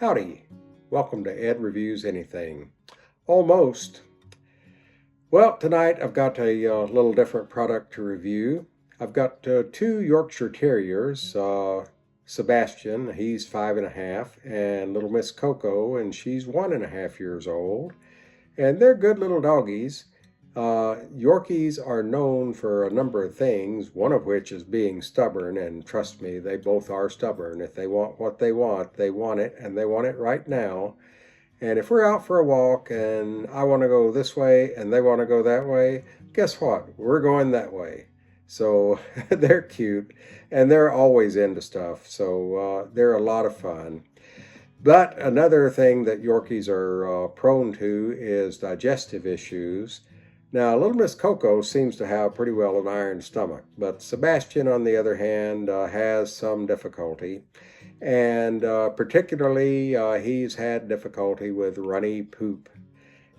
Howdy, welcome to Ed Reviews Anything. Almost. Well, tonight I've got a little different product to review. I've got two Yorkshire Terriers, Sebastian, he's 5.5, and little Miss Coco, and she's 1.5 years old. And they're good little doggies. Yorkies are known for a number of things, one of which is being stubborn, and trust me, they both are stubborn. If they want what they want it, and they want it right now. And if we're out for a walk and I want to go this way and they want to go that way, guess what? We're going that way. So they're cute and they're always into stuff. So they're a lot of fun. But another thing that Yorkies are prone to is digestive issues. Now, little Miss Coco seems to have pretty well an iron stomach, but Sebastian, on the other hand, has some difficulty. And particularly, he's had difficulty with runny poop.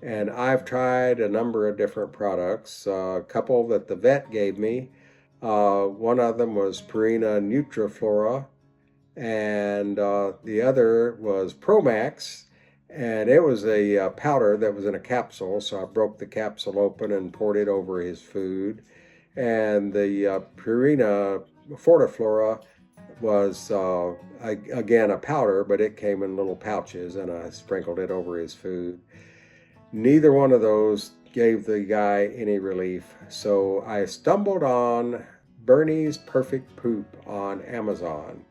And I've tried a number of different products, a couple that the vet gave me. One of them was Purina Nutriflora, and the other was Promax, and it was a powder that was in a capsule, so I broke the capsule open and poured it over his food. And the Purina Fortiflora was, again, a powder, but it came in little pouches, and I sprinkled it over his food. Neither one of those gave the guy any relief, so I stumbled on Bernie's Perfect Poop on Amazon.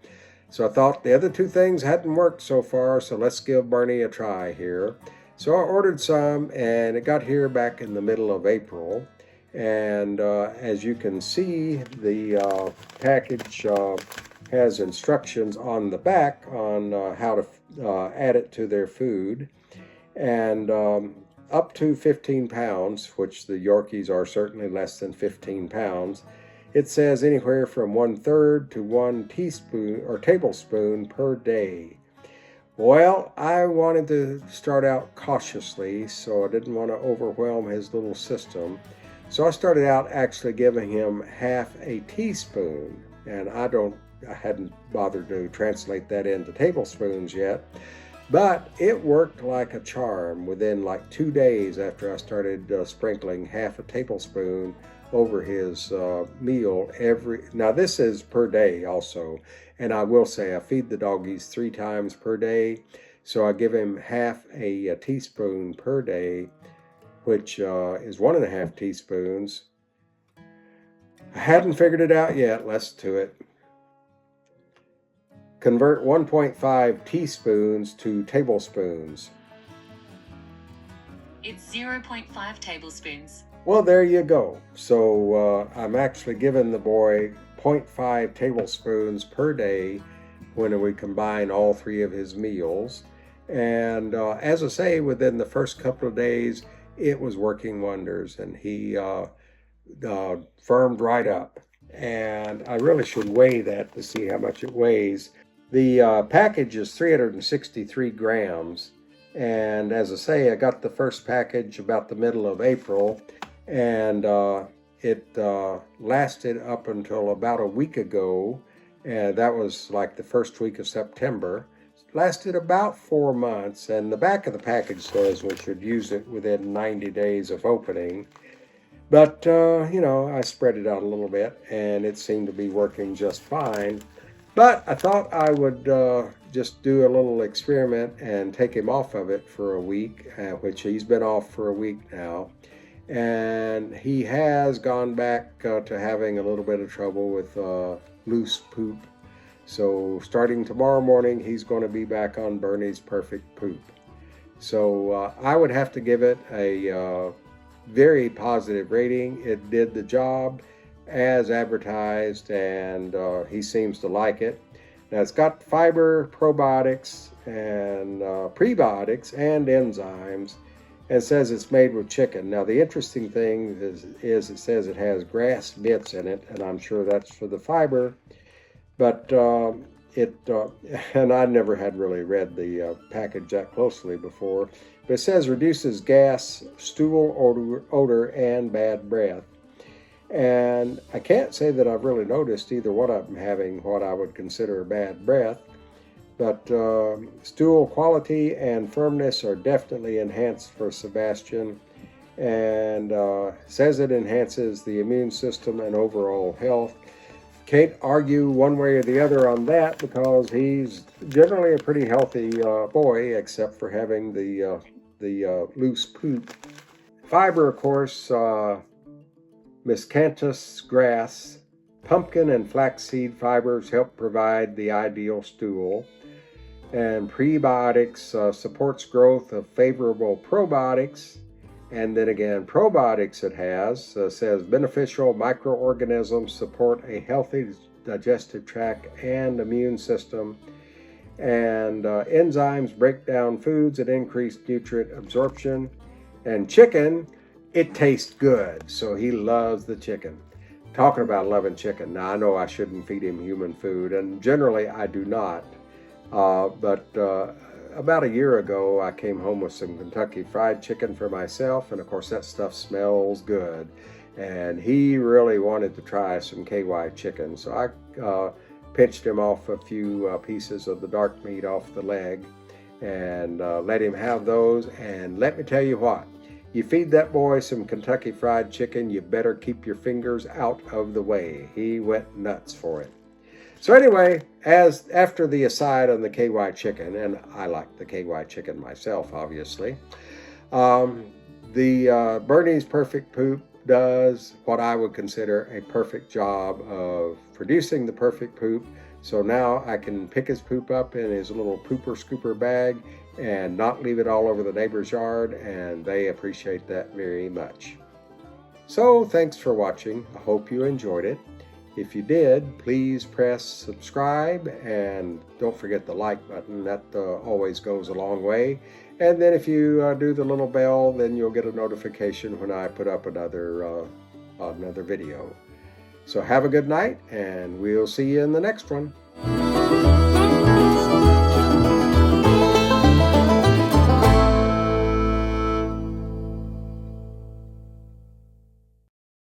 So I thought the other two things hadn't worked so far, so let's give Bernie a try here. So I ordered some, and it got here back in the middle of April. And as you can see, the package has instructions on the back on how to add it to their food. And up to 15 pounds, which the Yorkies are certainly less than 15 pounds, it says anywhere from 1/3 to 1 teaspoon or tablespoon per day. Well, I wanted to start out cautiously, so I didn't want to overwhelm his little system. So I started out actually giving him half a teaspoon, and I hadn't bothered to translate that into tablespoons yet. But it worked like a charm. Within like 2 days after I started sprinkling half a tablespoon over his meal now this is per day also, and I will say I feed the doggies 3 times per day, so I give him half a teaspoon per day, which is 1.5 teaspoons. I hadn't figured it out yet. Let's do it. Convert 1.5 teaspoons to tablespoons. It's 0.5 tablespoons. Well, there you go. So I'm actually giving the boy 0.5 tablespoons per day when we combine all 3 of his meals. And as I say, within the first couple of days, it was working wonders, and he firmed right up. And I really should weigh that to see how much it weighs. The package is 363 grams. And as I say, I got the first package about the middle of April, and it lasted up until about a week ago, and that was like the first week of September. It lasted about 4 months, and the back of the package says we should use it within 90 days of opening. But, I spread it out a little bit, and it seemed to be working just fine. But I thought I would just do a little experiment and take him off of it for a week, which he's been off for a week now. And he has gone back to having a little bit of trouble with loose poop. So starting tomorrow morning, he's going to be back on Bernie's Perfect Poop. So I would have to give it a very positive rating. It did the job as advertised, and he seems to like it. Now it's got fiber, probiotics, and prebiotics, and enzymes, and it says it's made with chicken. Now the interesting thing is it says it has grass bits in it, and I'm sure that's for the fiber. But and I never had really read the package that closely before, but it says reduces gas, stool odor, and bad breath. And I can't say that I've really noticed either one of them having what I would consider bad breath, But stool quality and firmness are definitely enhanced for Sebastian, and says it enhances the immune system and overall health. Can't argue one way or the other on that because he's generally a pretty healthy boy, except for having the loose poop. Fiber, of course, miscanthus grass, pumpkin and flaxseed fibers help provide the ideal stool. And prebiotics supports growth of favorable probiotics. And then again, probiotics it has, says beneficial microorganisms support a healthy digestive tract and immune system. And enzymes break down foods and increase nutrient absorption. And chicken, it tastes good, so he loves the chicken. Talking about loving chicken, now I know I shouldn't feed him human food, and generally I do not. But about a year ago, I came home with some Kentucky Fried Chicken for myself, and of course that stuff smells good. And he really wanted to try some KY chicken, so I pinched him off a few pieces of the dark meat off the leg and let him have those. And let me tell you what, you feed that boy some Kentucky Fried Chicken, you better keep your fingers out of the way. He went nuts for it. So anyway, after the aside on the KY chicken, and I like the KY chicken myself, obviously, the Bernie's Perfect Poop does what I would consider a perfect job of producing the perfect poop. So now I can pick his poop up in his little pooper scooper bag and not leave it all over the neighbor's yard, and they appreciate that very much. So thanks for watching. I hope you enjoyed it. If you did, please press subscribe and don't forget the like button. That always goes a long way. And then if you do the little bell, then you'll get a notification when I put up another video. So have a good night, and we'll see you in the next one.